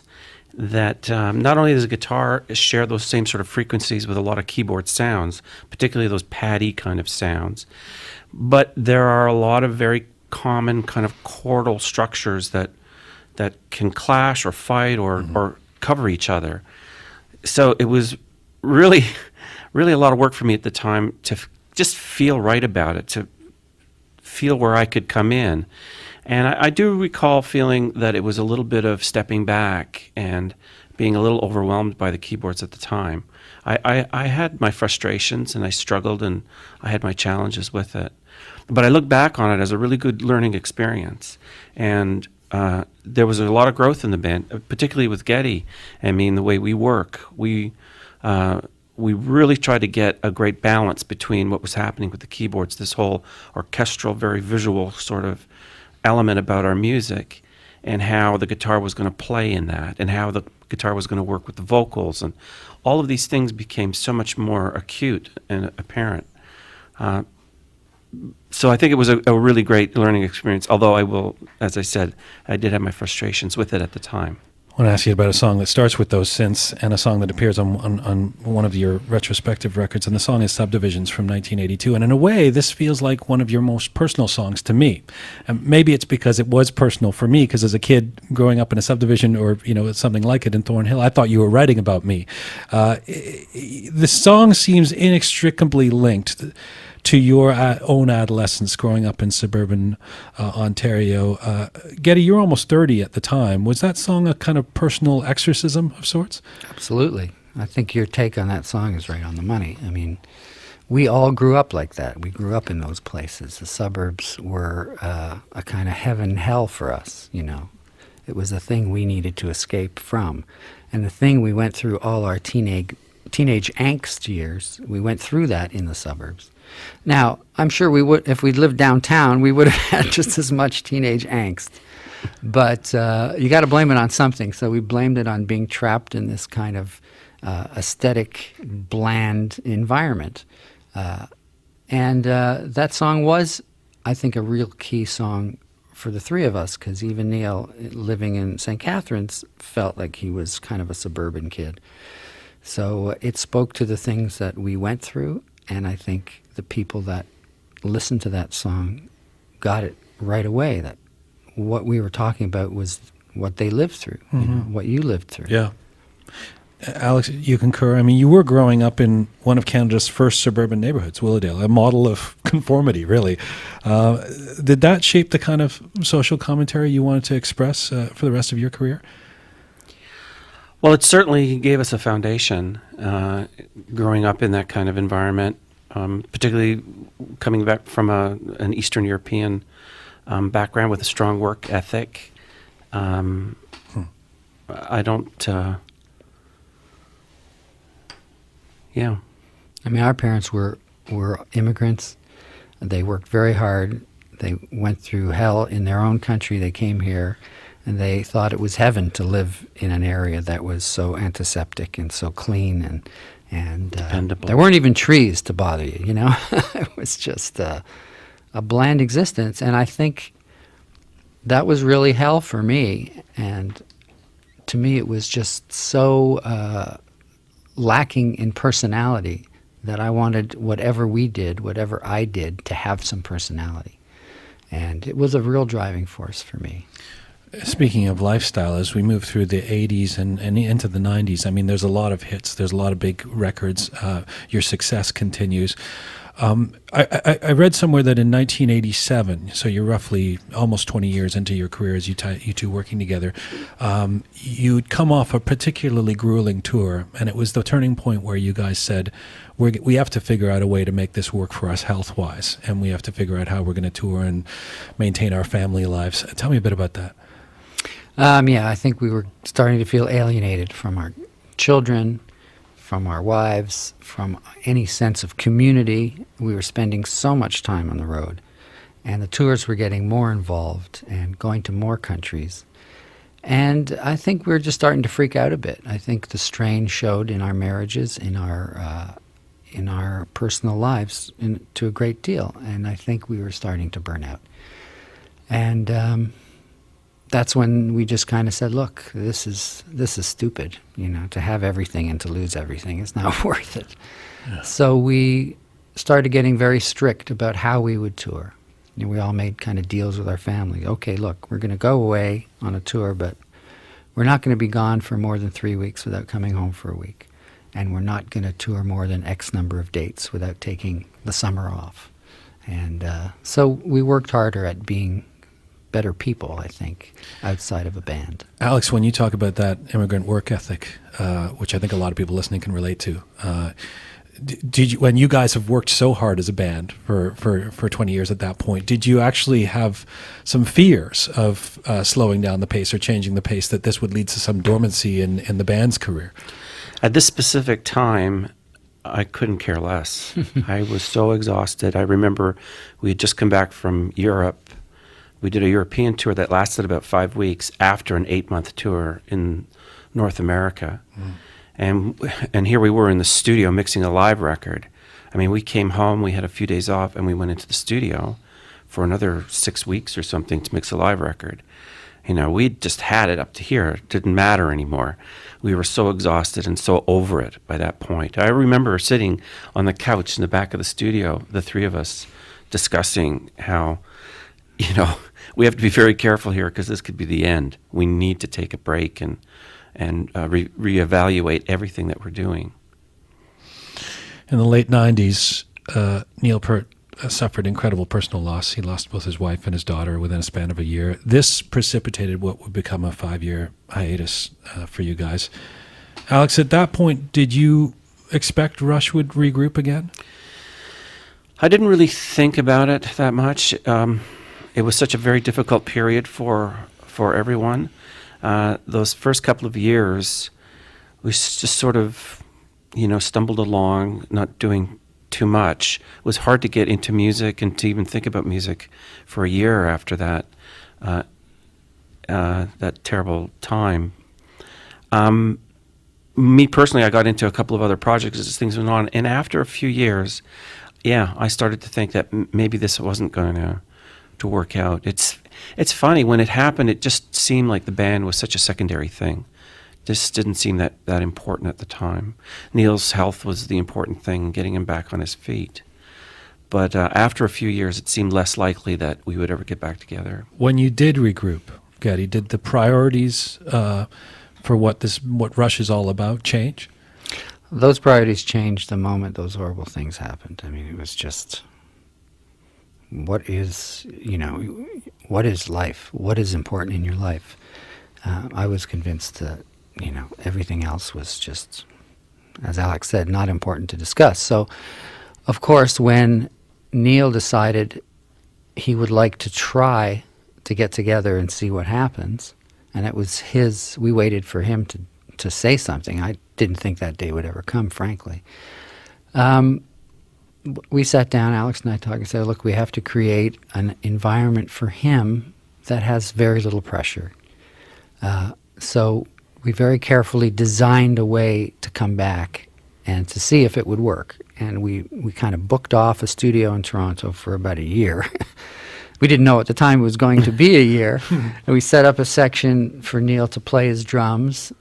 Speaker 3: that not only does a guitar share those same sort of frequencies with a lot of keyboard sounds, particularly those paddy kind of sounds, but there are a lot of very common kind of chordal structures that can clash or fight or cover each other. So it was really, really a lot of work for me at the time to just feel right about it, to feel where I could come in. And I do recall feeling that it was a little bit of stepping back and being a little overwhelmed by the keyboards at the time. I had my frustrations, and I struggled, and I had my challenges with it. But I look back on it as a really good learning experience. And there was a lot of growth in the band, particularly with Geddy. I mean, the way we work, we really tried to get a great balance between what was happening with the keyboards, this whole orchestral, very visual sort of element about our music, and how the guitar was going to play in that, and how the guitar was going to work with the vocals, and all of these things became so much more acute and apparent. So I think it was a really great learning experience, although I will, as I said, I did have my frustrations with it at the time.
Speaker 1: I want to ask you about a song that starts with those synths and a song that appears on one of your retrospective records, and the song is Subdivisions from 1982. And in a way, this feels like one of your most personal songs to me. And maybe it's because it was personal for me, because as a kid growing up in a subdivision or something like it in Thornhill, I thought you were writing about me. The song seems inextricably linked to your own adolescence growing up in suburban Ontario. Geddy, you're almost 30 at the time. Was that song a kind of personal exorcism of sorts?
Speaker 2: Absolutely. I think your take on that song is right on the money. I mean, we all grew up like that. We grew up in those places. The suburbs were a kind of heaven, hell for us, It was a thing we needed to escape from. And the thing we went through all our teenage angst years, we went through that in the suburbs. Now, I'm sure we would, if we'd lived downtown, we would have had just as much teenage angst. But you got to blame it on something. So we blamed it on being trapped in this kind of aesthetic, bland environment. And that song was, I think, a real key song for the three of us, because even Neil, living in St. Catharines, felt like he was kind of a suburban kid. So it spoke to the things that we went through, and I think the people that listened to that song got it right away, that what we were talking about was what they lived through, what you lived through.
Speaker 1: Yeah. Alex, you concur? I mean, you were growing up in one of Canada's first suburban neighborhoods, Willowdale, a model of conformity, really. Did that shape the kind of social commentary you wanted to express for the rest of your career?
Speaker 3: Well, it certainly gave us a foundation, growing up in that kind of environment, particularly coming back from an Eastern European background with a strong work ethic. I don't... Yeah.
Speaker 2: I mean, our parents were immigrants. They worked very hard. They went through hell in their own country. They came here, and they thought it was heaven to live in an area that was so antiseptic and so clean, and
Speaker 3: dependable.
Speaker 2: There weren't even trees to bother you, It was just a bland existence, and I think that was really hell for me. And to me, it was just so lacking in personality that I wanted whatever we did, whatever I did, to have some personality. And it was a real driving force for me.
Speaker 1: Speaking of lifestyle, as we move through the 80s and into the 90s, I mean, there's a lot of hits, there's a lot of big records. Your success continues. I read somewhere that in 1987, so you're roughly almost 20 years into your career as you two working together, you'd come off a particularly grueling tour, and it was the turning point where you guys said, we have to figure out a way to make this work for us health-wise, and we have to figure out how we're going to tour and maintain our family lives. Tell me a bit about that.
Speaker 2: Yeah, I think we were starting to feel alienated from our children, from our wives, from any sense of community. We were spending so much time on the road, and the tours were getting more involved and going to more countries. And I think we were just starting to freak out a bit. I think the strain showed in our marriages, in our personal lives, to a great deal. And I think we were starting to burn out. And that's when we just kind of said, look, this is stupid, to have everything and to lose everything is not worth it. Yeah. So we started getting very strict about how we would tour. We all made kind of deals with our family. Okay, look, we're going to go away on a tour, but we're not going to be gone for more than 3 weeks without coming home for a week. And we're not going to tour more than X number of dates without taking the summer off. And so we worked harder at being better people, I think, outside of a band.
Speaker 1: Alex, when you talk about that immigrant work ethic, which I think a lot of people listening can relate to, did you, when you guys have worked so hard as a band for 20 years at that point, did you actually have some fears of slowing down the pace or changing the pace, that this would lead to some dormancy in the band's career?
Speaker 3: At this specific time, I couldn't care less. I was so exhausted. I remember we had just come back from Europe. We did a European tour that lasted about 5 weeks after an 8-month tour in North America. And here we were in the studio mixing a live record. I mean, we came home, we had a few days off, and we went into the studio for another 6 weeks or something to mix a live record. You know, we just had it up to here. It didn't matter anymore. We were so exhausted and so over it by that point. I remember sitting on the couch in the back of the studio, the three of us, discussing how, you know, we have to be very careful here because this could be the end. We need to take a break and reevaluate everything that we're doing.
Speaker 1: In the late 90s, Neil Peart suffered incredible personal loss. He lost both his wife and his daughter within a span of a year. This precipitated what would become a 5-year hiatus for you guys. Alex, at that point, did you expect Rush would regroup again?
Speaker 3: I didn't really think about it that much. It was such a very difficult period for everyone. Those first couple of years, we just sort of, you know, stumbled along, not doing too much. It was hard to get into music and to even think about music for a year after that that terrible time. Me personally, I got into a couple of other projects as things went on, and after a few years, I started to think that maybe this wasn't going to work out. It's funny, when it happened, it just seemed like the band was such a secondary thing. This didn't seem that important at the time. Neil's health was the important thing, getting him back on his feet. But after a few years, it seemed less likely that we would ever get back together.
Speaker 1: When you did regroup, Geddy, did the priorities for what Rush is all about change?
Speaker 2: Those priorities changed the moment those horrible things happened. I mean, it was just, what is life? What is important in your life? I was convinced that, everything else was just, as Alex said, not important to discuss. So, of course, when Neil decided he would like to try to get together and see what happens, and it was we waited for him to say something. I didn't think that day would ever come, frankly. We sat down, Alex and I talked, and said, look, we have to create an environment for him that has very little pressure. So we very carefully designed a way to come back and to see if it would work. And we kind of booked off a studio in Toronto for about a year. We didn't know at the time it was going to be a year. And we set up a section for Neil to play his drums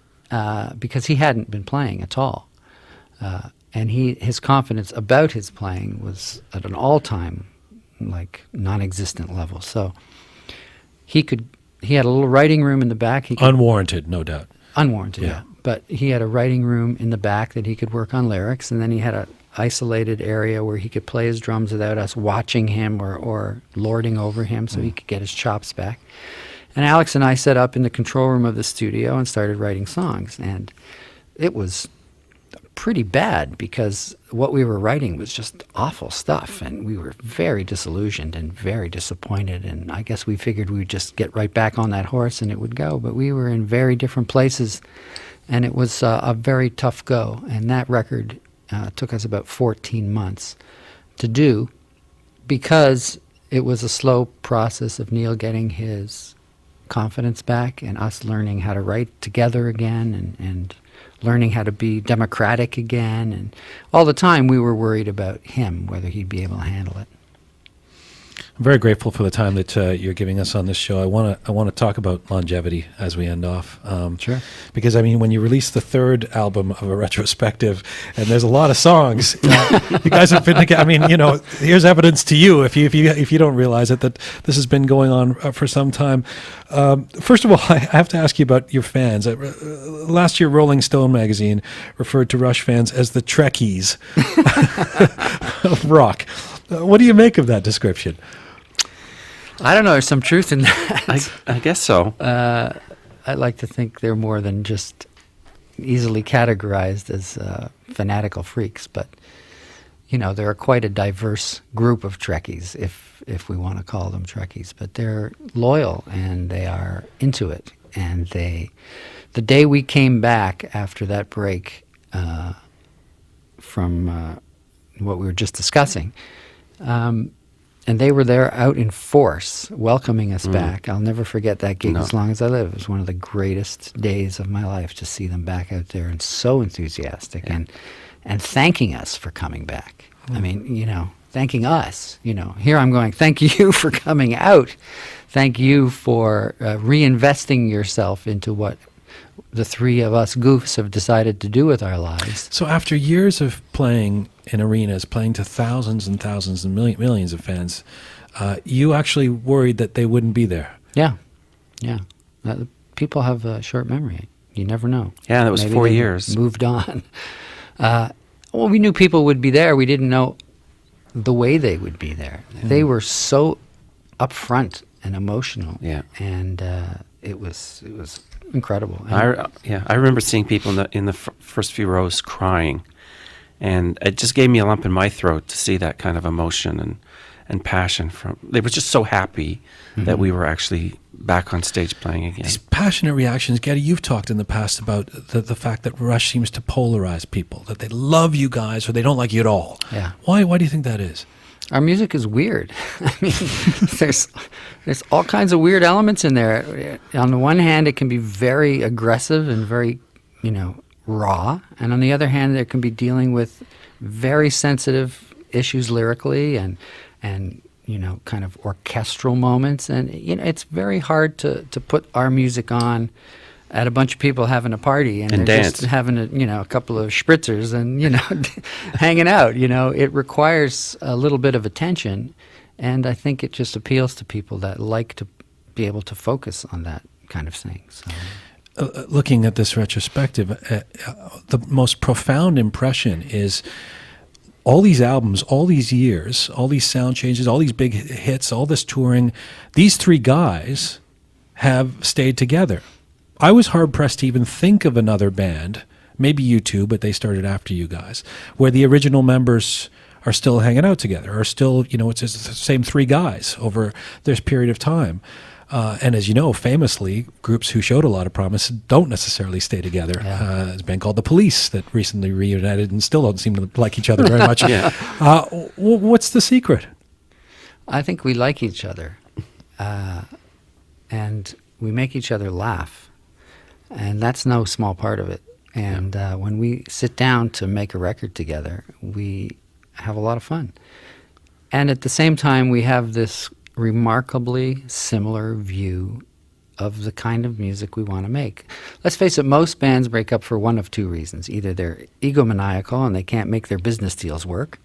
Speaker 2: because he hadn't been playing at all. And his confidence about his playing was at an all-time, non-existent level. So he had a little writing room in the back.
Speaker 1: Unwarranted, no doubt.
Speaker 2: Unwarranted, yeah. But he had a writing room in the back that he could work on lyrics, and then he had an isolated area where he could play his drums without us watching him or lording over him, so he could get his chops back. And Alex and I set up in the control room of the studio and started writing songs. And it was pretty bad because what we were writing was just awful stuff, and we were very disillusioned and very disappointed, and I guess we figured we would just get right back on that horse and it would go, but we were in very different places, and it was a very tough go. And that record took us about 14 months to do because it was a slow process of Neil getting his confidence back and us learning how to write together again and learning how to be democratic again. And all the time we were worried about him, whether he'd be able to handle it.
Speaker 1: I'm very grateful for the time that you're giving us on this show. I want to talk about longevity as we end off.
Speaker 2: Sure.
Speaker 1: Because when you release the third album of a retrospective, and there's a lot of songs, you guys have been. Here's evidence to you if you don't realize it that this has been going on for some time. First of all, I have to ask you about your fans. Last year, Rolling Stone magazine referred to Rush fans as the Trekkies of rock. What do you make of that description?
Speaker 2: I don't know. There's some truth in that.
Speaker 3: I guess so.
Speaker 2: I like to think they're more than just easily categorized as fanatical freaks, but they're quite a diverse group of Trekkies, if we want to call them Trekkies. But they're loyal and they are into it. And the day we came back after that break from what we were just discussing, and they were there out in force, welcoming us back. I'll never forget that gig as long as I live. It was one of the greatest days of my life to see them back out there and so enthusiastic and thanking us for coming back. I mean, thanking us. Here I'm going, thank you for coming out. Thank you for reinvesting yourself into what the three of us goofs have decided to do with our lives.
Speaker 1: So after years of playing in arenas, playing to thousands and thousands and millions of fans, you actually worried that they wouldn't be there.
Speaker 2: Yeah. People have a short memory. You never know.
Speaker 3: Yeah, that was
Speaker 2: Maybe
Speaker 3: 4
Speaker 2: they
Speaker 3: years.
Speaker 2: Moved on. Well, we knew people would be there. We didn't know the way they would be there. They were so upfront and emotional.
Speaker 3: Yeah.
Speaker 2: And it was incredible.
Speaker 3: I remember seeing people in the first few rows crying, and it just gave me a lump in my throat to see that kind of emotion and passion from. They were just so happy that we were actually back on stage playing again.
Speaker 1: These passionate reactions, Geddy, you've talked in the past about the fact that Rush seems to polarize people, that they love you guys or they don't like you at all.
Speaker 2: Yeah.
Speaker 1: Why do you think that is?
Speaker 2: Our music is weird. I mean, there's all kinds of weird elements in there. On the one hand, it can be very aggressive and very, raw. And on the other hand, there can be dealing with very sensitive issues lyrically and kind of orchestral moments. And, it's very hard to put our music on at a bunch of people having a party and they're
Speaker 3: dance.
Speaker 2: just having a couple of spritzers and hanging out. It requires a little bit of attention, and I think it just appeals to people that like to be able to focus on that kind of thing. So.
Speaker 1: Looking at this retrospective, the most profound impression is all these albums, all these years, all these sound changes, all these big hits, all this touring. These three guys have stayed together. I was hard-pressed to even think of another band, maybe U2, but they started after you guys, where the original members are still hanging out together, are still, it's the same three guys over this period of time. And as you know, famously, groups who showed a lot of promise don't necessarily stay together.
Speaker 2: Yeah.
Speaker 1: There's a band called The Police that recently reunited and still don't seem to like each other very much. What's the secret?
Speaker 2: I think we like each other, and we make each other laugh. And that's no small part of it. And when we sit down to make a record together, we have a lot of fun. And at the same time, we have this remarkably similar view of the kind of music we want to make. Let's face it, most bands break up for one of two reasons. Either they're egomaniacal and they can't make their business deals work,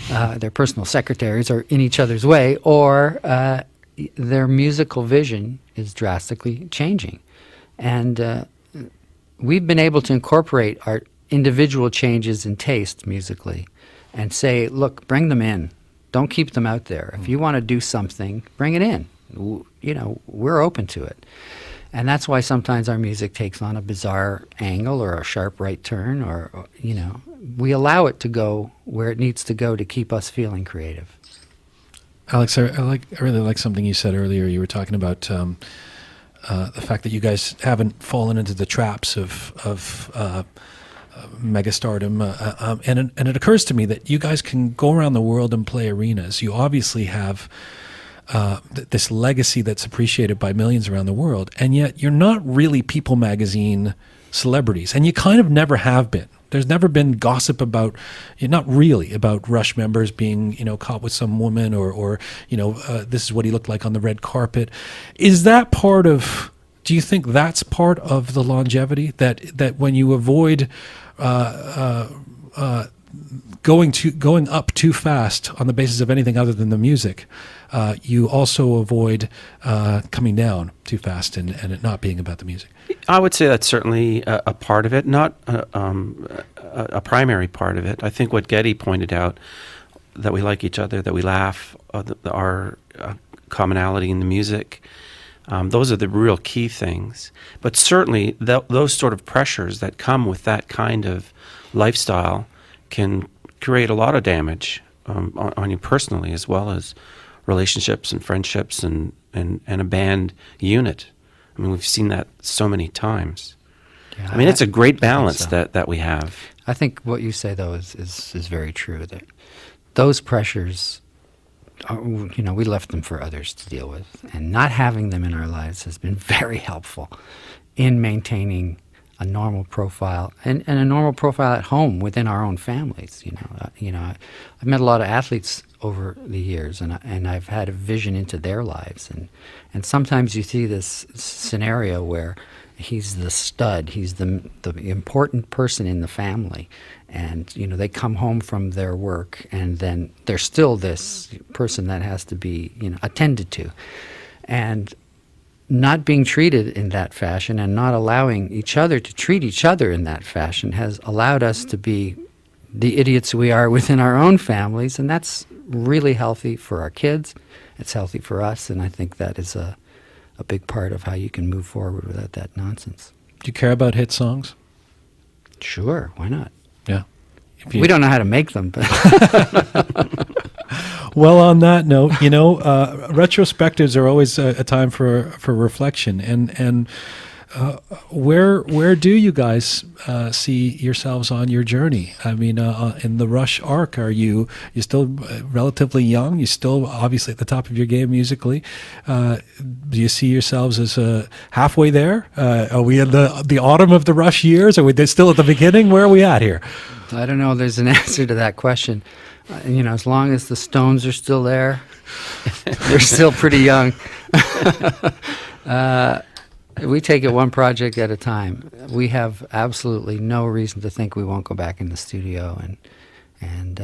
Speaker 2: their personal secretaries are in each other's way, or their musical vision is drastically changing. And we've been able to incorporate our individual changes in taste musically and say, look, bring them in. Don't keep them out there. If you want to do something, bring it in. We're open to it. And that's why sometimes our music takes on a bizarre angle or a sharp right turn, or we allow it to go where it needs to go to keep us feeling creative.
Speaker 1: Alex, I really like something you said earlier. You were talking about the fact that you guys haven't fallen into the traps of megastardom, and it occurs to me that you guys can go around the world and play arenas. You obviously have this legacy that's appreciated by millions around the world, and yet you're not really People magazine celebrities, and you kind of never have been. There's never been gossip about, not really, about Rush members being, caught with some woman or this is what he looked like on the red carpet. Is that part of, do you think that's part of the longevity? That when you avoid going up too fast on the basis of anything other than the music, you also avoid coming down too fast and it not being about the music?
Speaker 3: I would say that's certainly a part of it, not a primary part of it. I think what Geddy pointed out, that we like each other, that we laugh, our commonality in the music. Those are the real key things. But certainly those sort of pressures that come with that kind of lifestyle can create a lot of damage on you personally, as well as relationships and friendships and a band unit. I mean, we've seen that so many times.
Speaker 2: Yeah,
Speaker 3: I mean, it's a great
Speaker 2: I think
Speaker 3: balance
Speaker 2: so.
Speaker 3: that we have.
Speaker 2: I think what you say, though, is very true. That those pressures, we left them for others to deal with. And not having them in our lives has been very helpful in maintaining a normal profile and a normal profile at home within our own families. I've met a lot of athletes over the years, and I've had a vision into their lives. And sometimes you see this scenario where he's the stud, he's the important person in the family, and they come home from their work, and then there's still this person that has to be attended to, and not being treated in that fashion and not allowing each other to treat each other in that fashion has allowed us to be the idiots we are within our own families, and that's really healthy for our kids. It's healthy for us, and I think that is a big part of how you can move forward without that nonsense.
Speaker 1: Do you care about hit songs?
Speaker 2: Sure, why not?
Speaker 1: Yeah.
Speaker 2: We don't know how to make them, but
Speaker 1: Well, on that note, retrospectives are always a time for reflection, and where do you guys see yourselves on your journey? I mean, in the Rush arc, you're still relatively young? You're still obviously at the top of your game musically. Do you see yourselves as halfway there? Are we in the autumn of the Rush years? Are we still at the beginning? Where are we at here?
Speaker 2: I don't know. There's an answer to that question. As long as the Stones are still there, they're still pretty young. We take it one project at a time. We have absolutely no reason to think we won't go back in the studio and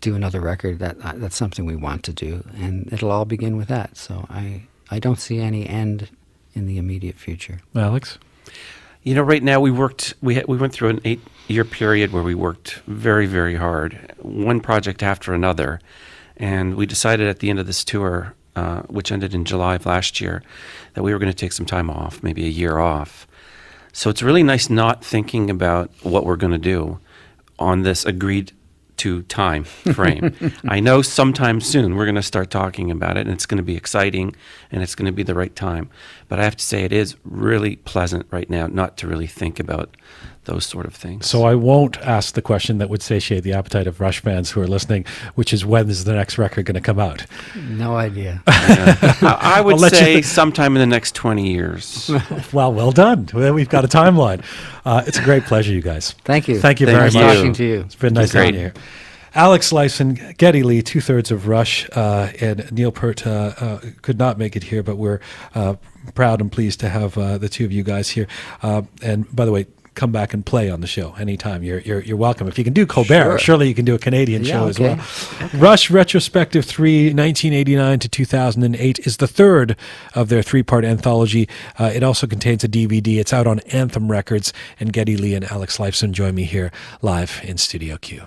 Speaker 2: do another record. That's something we want to do, and it'll all begin with that. So I don't see any end in the immediate future.
Speaker 1: Alex?
Speaker 3: Right now we went through an 8-year period where we worked very, very hard, one project after another, and we decided at the end of this tour, which ended in July of last year, that we were going to take some time off, maybe a year off. So it's really nice not thinking about what we're going to do on this agreed to time frame. I know sometime soon we're going to start talking about it, and it's going to be exciting, and it's going to be the right time. But I have to say it is really pleasant right now not to really think about those sort of things.
Speaker 1: So I won't ask the question that would satiate the appetite of Rush fans who are listening, which is, when is the next record going to come out?
Speaker 2: No idea.
Speaker 3: I would
Speaker 1: I'll let
Speaker 3: say
Speaker 1: you
Speaker 3: sometime in the next 20 years.
Speaker 1: Well done. We've got a timeline. It's a great pleasure, you guys.
Speaker 2: Thank you.
Speaker 1: Thank you
Speaker 3: Thank
Speaker 1: very
Speaker 3: you.
Speaker 1: much.
Speaker 2: Talking to you.
Speaker 1: It's been nice
Speaker 3: Great.
Speaker 1: having you here. Alex Lifeson, Geddy Lee, 2/3 of Rush, and Neil Peart could not make it here, but we're proud and pleased to have the two of you guys here. And by the way, come back and play on the show anytime. You're welcome. If you can do Colbert,
Speaker 2: Sure.
Speaker 1: surely you can do a Canadian show as
Speaker 2: okay.
Speaker 1: well. Rush Retrospective 3, 1989 to 2008 is the third of their 3-part anthology. It also contains a DVD. It's out on Anthem Records, and Geddy Lee and Alex Lifeson join me here live in Studio Q.